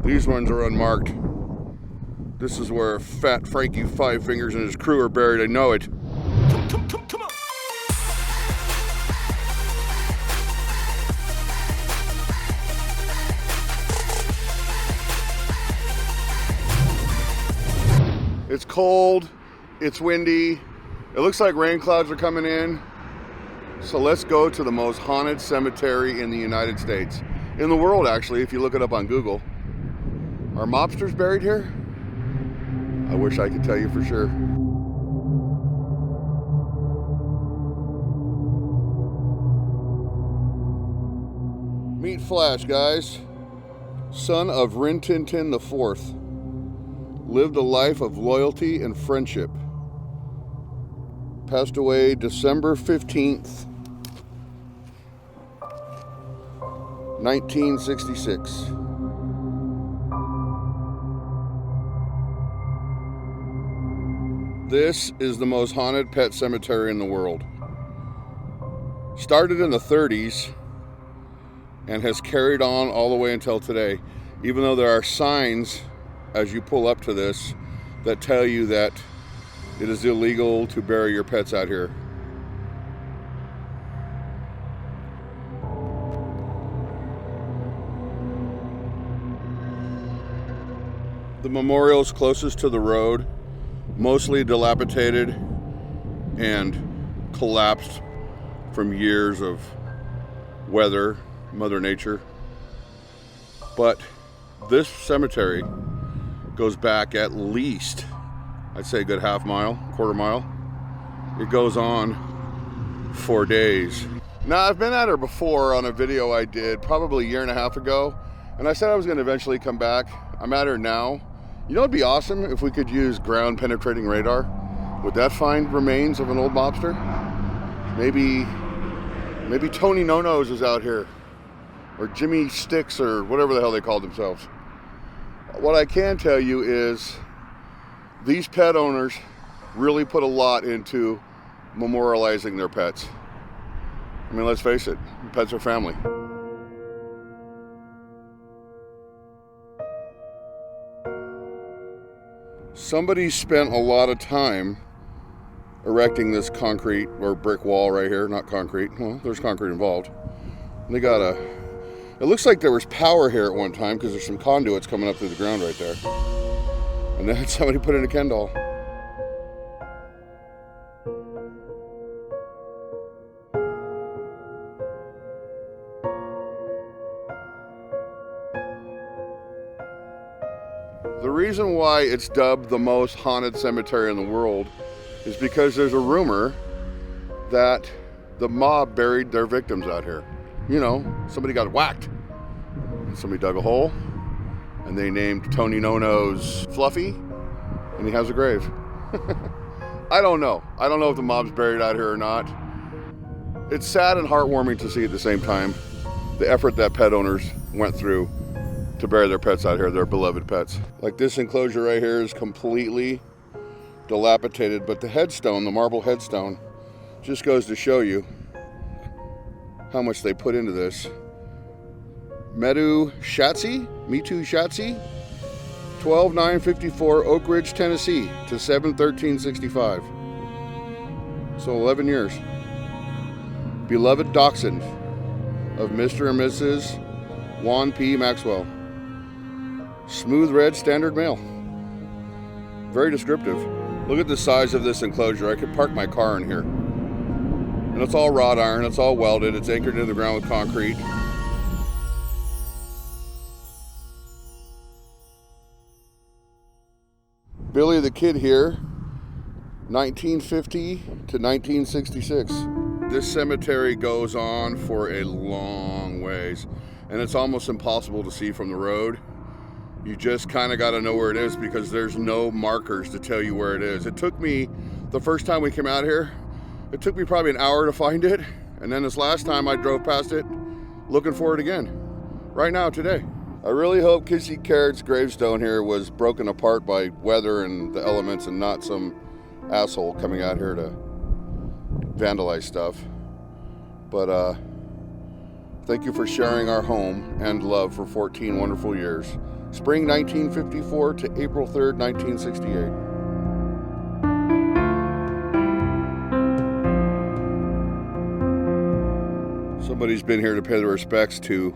These ones are unmarked. This is where Fat Frankie Five Fingers and his crew are buried. I know it. Come on. It's cold, it's windy, it looks like rain clouds are coming in. So let's go to the most haunted cemetery in the United States. In the world, actually, if you look it up on Google. Are mobsters buried here? I wish I could tell you for sure. Meet Flash, guys. Son of Rin Tin Tin IV. Lived a life of loyalty and friendship. Passed away December 15th, 1966. This is the most haunted pet cemetery in the world. Started in the 30s and has carried on all the way until today, even though there are signs as you pull up to this that tell you that it is illegal to bury your pets out here. The memorial's closest to the road, mostly dilapidated and collapsed from years of weather, Mother Nature. But this cemetery goes back at least, I'd say a good half mile, quarter mile. It goes on for days. Now, I've been at her before on a video I did probably a year and a half ago, and I said I was going to eventually come back. I'm at her now. You know, it'd be awesome if we could use ground penetrating radar. Would that find remains of an old mobster? Maybe Tony No-Nos is out here, or Jimmy Sticks, or whatever the hell they called themselves. What I can tell you is these pet owners really put a lot into memorializing their pets. I mean, let's face it, pets are family. Somebody spent a lot of time erecting this concrete or brick wall right here, not concrete. Well, there's concrete involved. And they got it looks like there was power here at one time because there's some conduits coming up through the ground right there. And then somebody put in a Ken doll. The reason why it's dubbed the most haunted cemetery in the world is because there's a rumor that the mob buried their victims out here. You know, somebody got whacked. Somebody dug a hole, and they named Tony No-Nos Fluffy, and he has a grave. I don't know. I don't know if the mob's buried out here or not. It's sad and heartwarming to see at the same time the effort that pet owners went through to bury their pets out here, their beloved pets. Like this enclosure right here is completely dilapidated, but the headstone, the marble headstone, just goes to show you how much they put into this. Metu Schatzy, 12/9/54, Oak Ridge, Tennessee, to 7/13/65. So 11 years. Beloved dachshund of Mr. and Mrs. Juan P. Maxwell. Smooth red standard male. Very descriptive. Look at the size of this enclosure. I could park my car in here. And it's all wrought iron, it's all welded, it's anchored into the ground with concrete. Billy the Kid here, 1950 to 1966. This cemetery goes on for a long ways, and it's almost impossible to see from the road. You just kind of got to know where it is because there's no markers to tell you where it is. It took me, the first time we came out here, it took me probably an hour to find it, and then this last time I drove past it looking for it again, right now, today. I really hope Kissy Carrot's gravestone here was broken apart by weather and the elements and not some asshole coming out here to vandalize stuff. But Thank you for sharing our home and love for 14 wonderful years. Spring 1954 to April 3rd, 1968. Somebody's been here to pay their respects to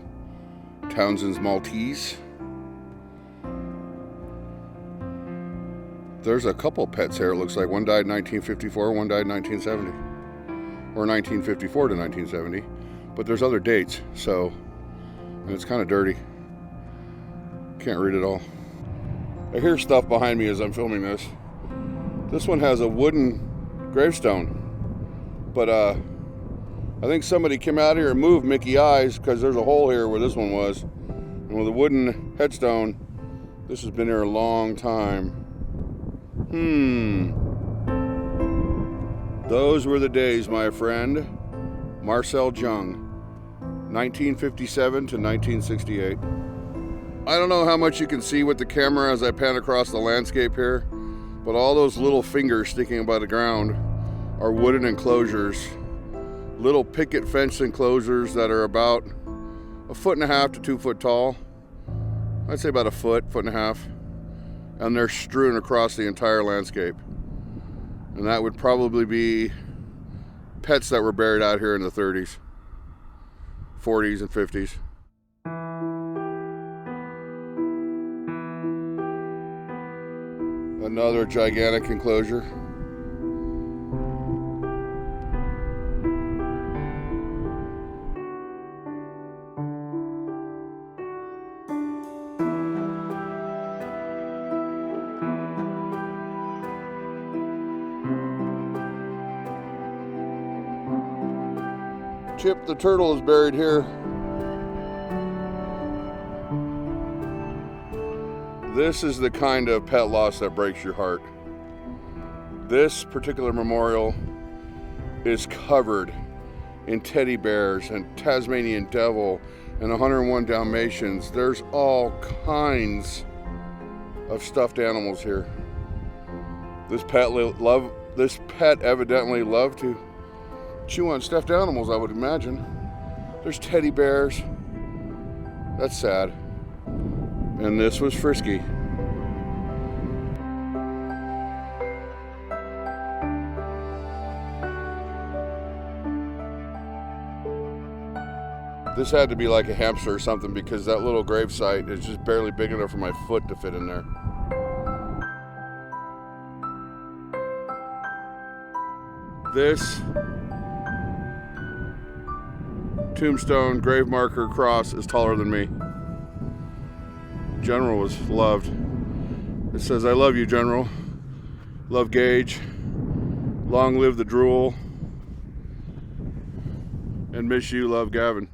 Townsend's Maltese. There's a couple pets here, it looks like. One died in 1954, one died in 1970. Or 1954 to 1970. But there's other dates, so, and it's kind of dirty. Can't read it all. I hear stuff behind me as I'm filming this. This one has a wooden gravestone. But I think somebody came out here and moved Mickey Eyes, because there's a hole here where this one was. And with a wooden headstone, this has been here a long time. Those were the days, my friend. Marcel Jung, 1957 to 1968. I don't know how much you can see with the camera as I pan across the landscape here, but all those little fingers sticking above the ground are wooden enclosures. Little picket fence enclosures that are about 1.5 to 2 foot tall. I'd say about a foot and a half. And they're strewn across the entire landscape. And that would probably be pets that were buried out here in the 30s, 40s, and 50s. Another gigantic enclosure. Chip the turtle is buried here. This is the kind of pet loss that breaks your heart. This particular memorial is covered in teddy bears and Tasmanian devil and 101 Dalmatians. There's all kinds of stuffed animals here. This pet evidently loved to chew on stuffed animals, I would imagine. There's teddy bears. That's sad. And this was Frisky. This had to be like a hamster or something, because that little gravesite is just barely big enough for my foot to fit in there. This tombstone grave marker cross is taller than me. General was loved. It says, "I love you, General. Love Gage. Long live the drool. And miss you, love Gavin."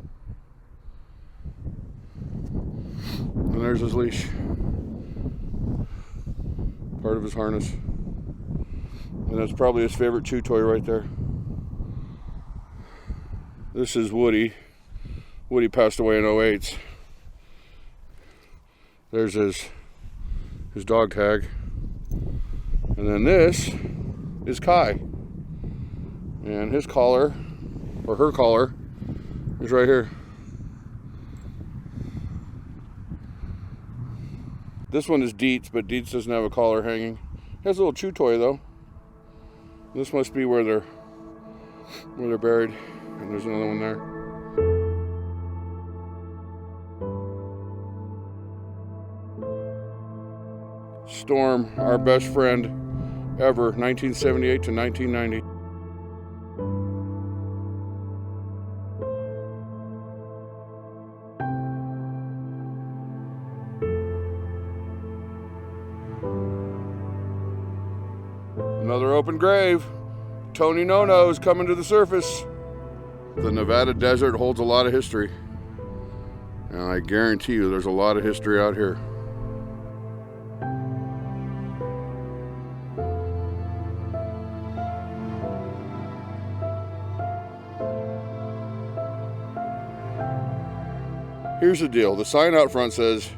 And there's his leash. Part of his harness. And that's probably his favorite chew toy right there. This is Woody. Woody passed away in 2008. There's his dog tag. And then this is Kai. And his collar, or her collar, is right here. This one is Dietz, but Dietz doesn't have a collar hanging. He has a little chew toy though. This must be where they're buried. And there's another one there. Storm, our best friend ever, 1978 to 1990. Another open grave. Tony No-No's coming to the surface. The Nevada desert holds a lot of history. And I guarantee you there's a lot of history out here. Here's the deal. The sign out front says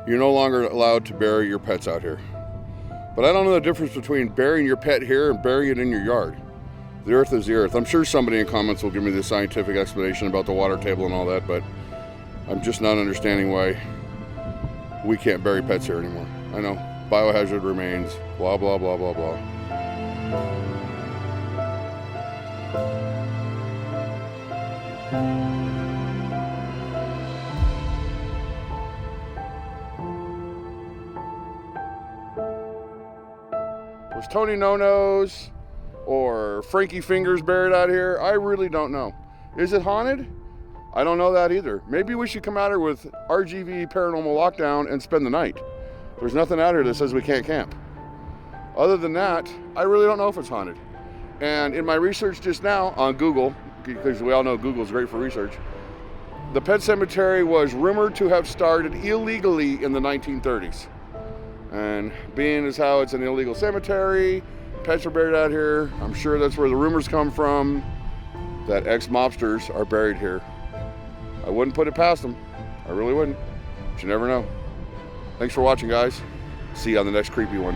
you're no longer allowed to bury your pets out here. But I don't know the difference between burying your pet here and burying it in your yard. The earth is the earth. I'm sure somebody in comments will give me the scientific explanation about the water table and all that, but I'm just not understanding why we can't bury pets here anymore. I know, biohazard remains, blah, blah, blah, blah, blah. Was Tony No-Nose or Frankie Fingers buried out here? I really don't know. Is it haunted? I don't know that either. Maybe we should come out here with RGV Paranormal Lockdown and spend the night. There's nothing out here that says we can't camp. Other than that, I really don't know if it's haunted. And in my research just now on Google, because we all know Google's great for research, the pet cemetery was rumored to have started illegally in the 1930s. And being as how it's an illegal cemetery, pets are buried out here, I'm sure that's where the rumors come from, that ex-mobsters are buried here. I wouldn't put it past them. I really wouldn't. But you never know. Thanks for watching, guys. See you on the next creepy one.